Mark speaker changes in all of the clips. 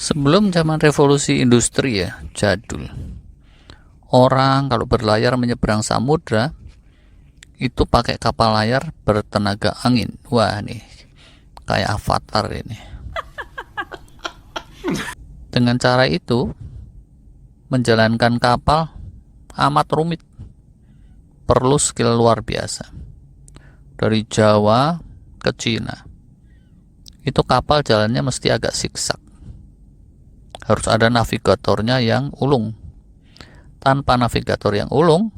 Speaker 1: Sebelum zaman revolusi industri ya, jadul. Orang kalau berlayar menyeberang samudra itu pakai kapal layar bertenaga angin. Wah nih, kayak Avatar ini. Dengan cara itu, menjalankan kapal amat rumit. Perlu skill luar biasa. Dari Jawa ke Cina. Itu kapal jalannya mesti agak siksak. Harus ada navigatornya yang ulung. Tanpa navigator yang ulung,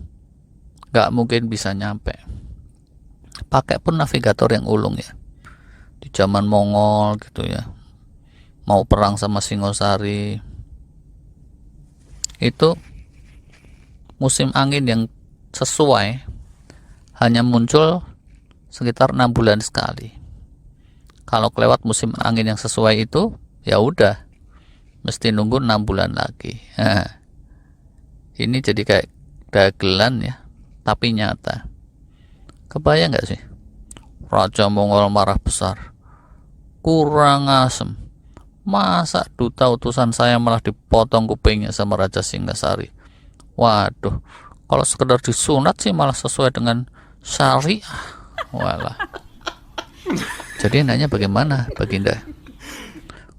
Speaker 1: nggak mungkin bisa nyampe. Pakai pun navigator yang ulung ya. Di zaman Mongol gitu ya, mau perang sama Singosari, itu musim angin yang sesuai hanya muncul sekitar 6 bulan sekali. Kalau kelewat musim angin yang sesuai itu, ya udah, mesti nunggu 6 bulan lagi. Nah, ini jadi kayak dagelan ya, tapi nyata. Kebayang nggak sih? Raja Mongol marah besar. Kurang asem. Masa duta utusan saya malah dipotong kupingnya sama Raja Singasari? Waduh, kalau sekedar disunat sih malah sesuai dengan syariah. Walah. Jadi nanya bagaimana, Baginda?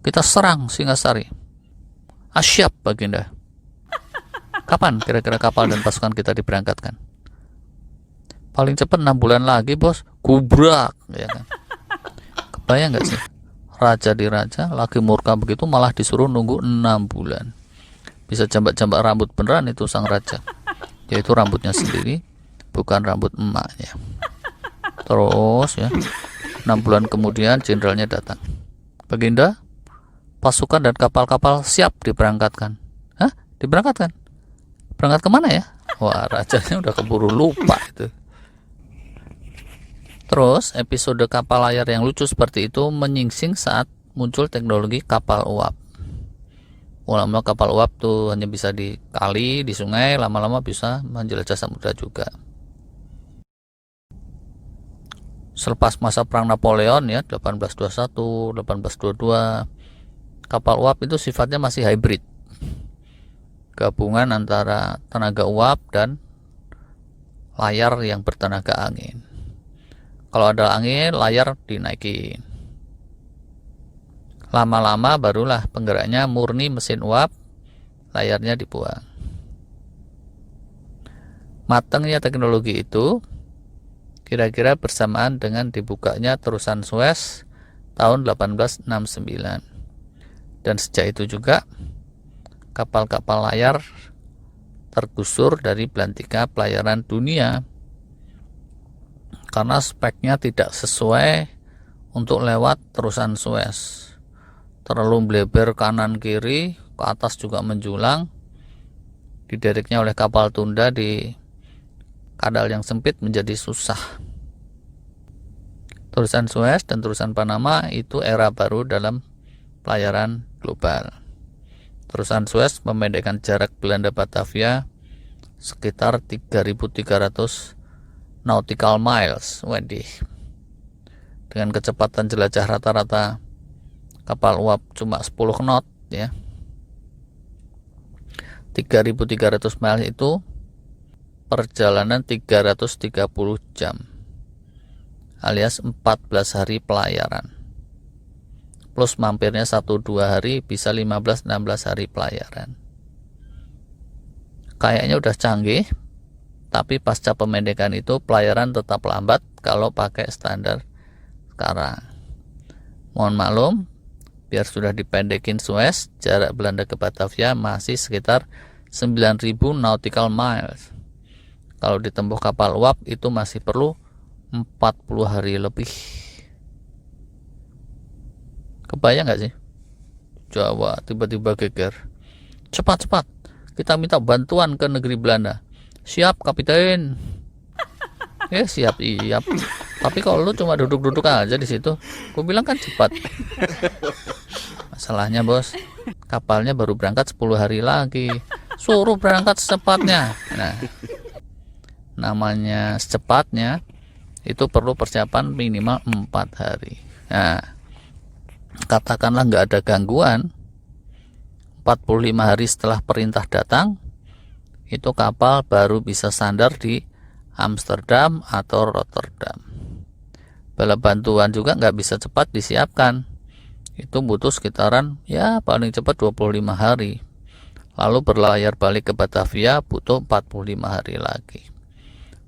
Speaker 1: Kita serang Singasari. Asyap, Baginda. Kapan kira-kira kapal dan pasukan kita diberangkatkan? Paling cepat 6 bulan lagi, bos. Gubrak, ya kan? Kebayang nggak sih? Raja di raja, lagi murka begitu malah disuruh nunggu 6 bulan. Bisa jambak-jambak rambut beneran itu sang raja. Yaitu rambutnya sendiri, bukan rambut emaknya. Terus ya, 6 bulan kemudian jenderalnya datang. Baginda, pasukan dan kapal-kapal siap diberangkatkan. Hah? Diberangkatkan? Berangkat kemana ya? Wah, rajanya udah keburu lupa itu. Terus episode kapal layar yang lucu seperti itu menyingsing saat muncul teknologi kapal uap. Mulai-mulai kapal uap tuh hanya bisa di kali, di sungai, lama-lama bisa menjelajah samudra juga. Selepas masa perang Napoleon ya, 1821, 1822, kapal uap itu sifatnya masih hybrid. Gabungan antara tenaga uap dan layar yang bertenaga angin. Kalau ada angin, layar dinaikin. Lama-lama barulah penggeraknya murni mesin uap, layarnya dibuang. Matangnya teknologi itu kira-kira bersamaan dengan dibukanya terusan Suez tahun 1869. Dan sejak itu juga kapal-kapal layar tergusur dari belantika pelayaran dunia karena speknya tidak sesuai untuk lewat terusan Suez. Terlalu bleber kanan kiri, ke atas juga menjulang, dideriknya oleh kapal tunda di kadal yang sempit menjadi susah. Terusan Suez dan terusan Panama itu era baru dalam pelayaran global. Terusan Suez memendekkan jarak Belanda Batavia sekitar 3.300 nautical miles. Waduh. Dengan kecepatan jelajah rata-rata kapal uap cuma 10 knot ya. 3.300 miles itu perjalanan 330 jam alias 14 hari pelayaran. Plus mampirnya 1-2 hari bisa 15-16 hari pelayaran. Kayaknya udah canggih, tapi pasca pemendekan itu pelayaran tetap lambat kalau pakai standar sekarang. Mohon maklum, biar sudah dipendekin Suez, jarak Belanda ke Batavia masih sekitar 9.000 nautical miles. Kalau ditempuh kapal uap itu masih perlu 40 hari lebih. Kebayang nggak sih? Jawa tiba-tiba geger. Cepat-cepat, kita minta bantuan ke negeri Belanda. Siap, kapiten. Siap, iya. Tapi kalau lu cuma duduk-duduk aja di situ, gue bilang kan cepat. Masalahnya bos, kapalnya baru berangkat 10 hari lagi. Suruh berangkat secepatnya. Nah, namanya secepatnya itu perlu persiapan minimal 4 hari. Nah, katakanlah nggak ada gangguan, 45 hari setelah perintah datang, itu kapal baru bisa sandar di Amsterdam atau Rotterdam. Bala bantuan juga nggak bisa cepat disiapkan. Itu butuh sekitaran ya paling cepat 25 hari. Lalu berlayar balik ke Batavia butuh 45 hari lagi.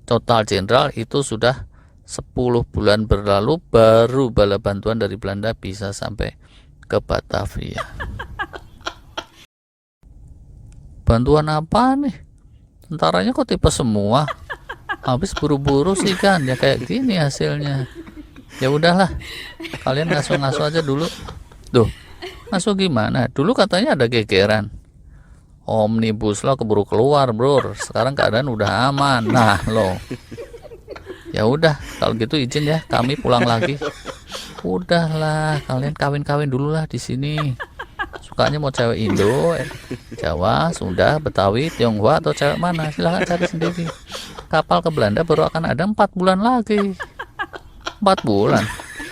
Speaker 1: Total Jenderal itu sudah 10 bulan berlalu baru bala bantuan dari Belanda bisa sampai ke Batavia. Bantuan apa nih? Tentaranya kok tipe semua? Habis buru-buru sih kan, ya kayak gini hasilnya. Ya udahlah, kalian ngasuh-ngasuh aja dulu. Tuh, ngasuh gimana? Dulu katanya ada gegeran. Omnibus Law keburu keluar, bro. Sekarang keadaan udah aman. Nah, lo. Ya udah, kalau gitu izin ya, kami pulang lagi. Udahlah, kalian kawin-kawin dulu lah di sini. Sukanya mau cewek Indo, Jawa, Sunda, Betawi, Tionghoa, atau cewek mana? Silahkan cari sendiri. Kapal ke Belanda baru akan ada 4 bulan lagi. 4 bulan?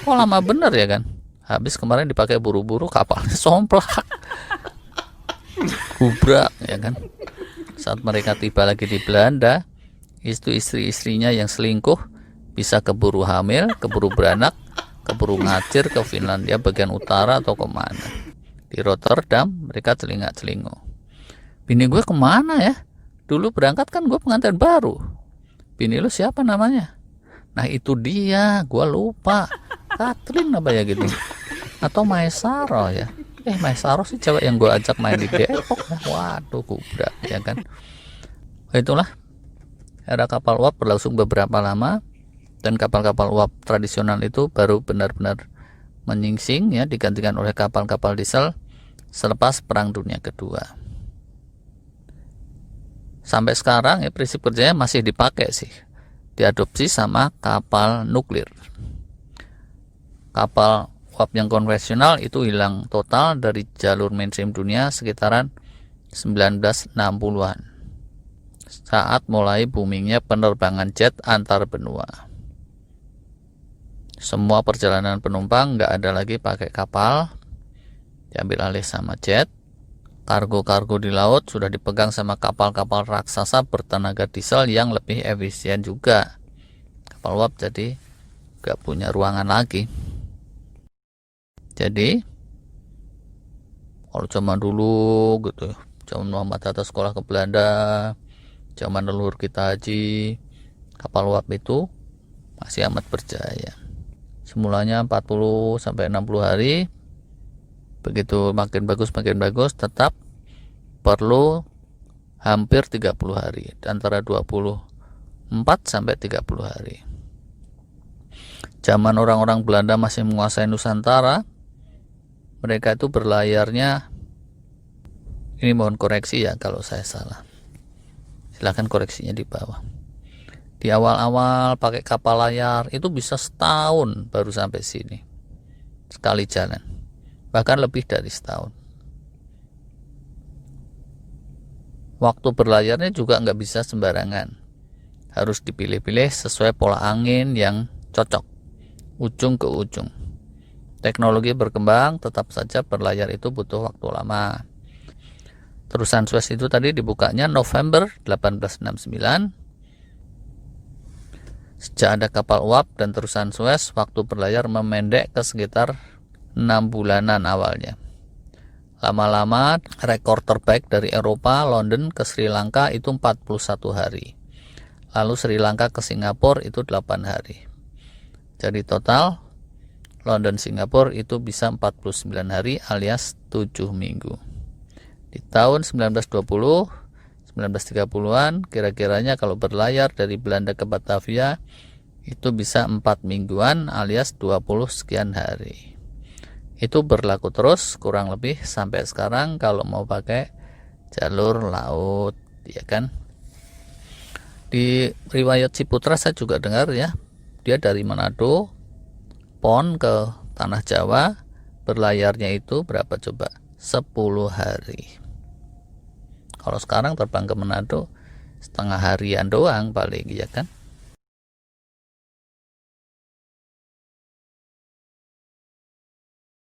Speaker 1: Kok lama bener ya kan? Habis kemarin dipakai buru-buru, kapalnya somplak. Gubrak ya kan. Saat mereka tiba lagi di Belanda, itu istri-istrinya yang selingkuh bisa keburu hamil, keburu beranak, keburu ngacir ke Finlandia bagian utara atau kemana. Di Rotterdam mereka celingak-celinguk. Bini gue kemana ya? Dulu berangkat kan gue pengantin baru. Bini lu siapa namanya? Nah itu dia, gue lupa. Catherine apa ya gitu. Atau Maesaro ya. Maesaro sih cewek yang gue ajak main di Depok. Waduh, kubrak ya kan. Itulah era kapal uap berlangsung beberapa lama, dan kapal-kapal uap tradisional itu baru benar-benar menyingsing ya, digantikan oleh kapal-kapal diesel selepas Perang Dunia Kedua. Sampai sekarang ya prinsip kerjanya masih dipakai sih, diadopsi sama kapal nuklir. Kapal uap yang konvensional itu hilang total dari jalur mainstream dunia sekitaran 1960-an, saat mulai boomingnya penerbangan jet antar benua. Semua perjalanan penumpang nggak ada lagi pakai kapal, diambil alih sama jet. Kargo-kargo di laut sudah dipegang sama kapal-kapal raksasa bertenaga diesel yang lebih efisien juga. Kapal uap jadi nggak punya ruangan lagi. Jadi kalau zaman dulu gitu, zaman Muhammad Hatta sekolah ke Belanda, zaman leluhur kita Haji, kapal uap itu masih amat berjaya. Semulanya 40 sampai 60 hari. Begitu makin bagus tetap perlu hampir 30 hari, antara 24 sampai 30 hari. Zaman orang-orang Belanda masih menguasai Nusantara, mereka itu berlayarnya, ini mohon koreksi ya kalau saya salah, silahkan koreksinya di bawah. Di awal-awal pakai kapal layar itu bisa setahun baru sampai sini sekali jalan, bahkan lebih dari setahun. Waktu berlayarnya juga nggak bisa sembarangan, harus dipilih-pilih sesuai pola angin yang cocok, ujung ke ujung. Teknologi berkembang, tetap saja berlayar itu butuh waktu lama. Terusan Suez itu tadi dibukanya November 1869. Sejak ada kapal uap dan terusan Suez, waktu berlayar memendek ke sekitar 6 bulanan awalnya. Lama-lama rekor terbaik dari Eropa, London ke Sri Lanka itu 41 hari. Lalu Sri Lanka ke Singapura itu 8 hari. Jadi total London Singapura itu bisa 49 hari alias 7 minggu. Di tahun 1920 1930-an kira-kiranya kalau berlayar dari Belanda ke Batavia itu bisa 4 mingguan alias 20 sekian hari. Itu berlaku terus kurang lebih sampai sekarang kalau mau pakai jalur laut, ya kan. Di riwayat Ciputra saya juga dengar ya, dia dari Manado PON ke Tanah Jawa berlayarnya itu berapa coba? 10 hari. Kalau sekarang terbang ke Manado setengah harian doang paling, ya kan.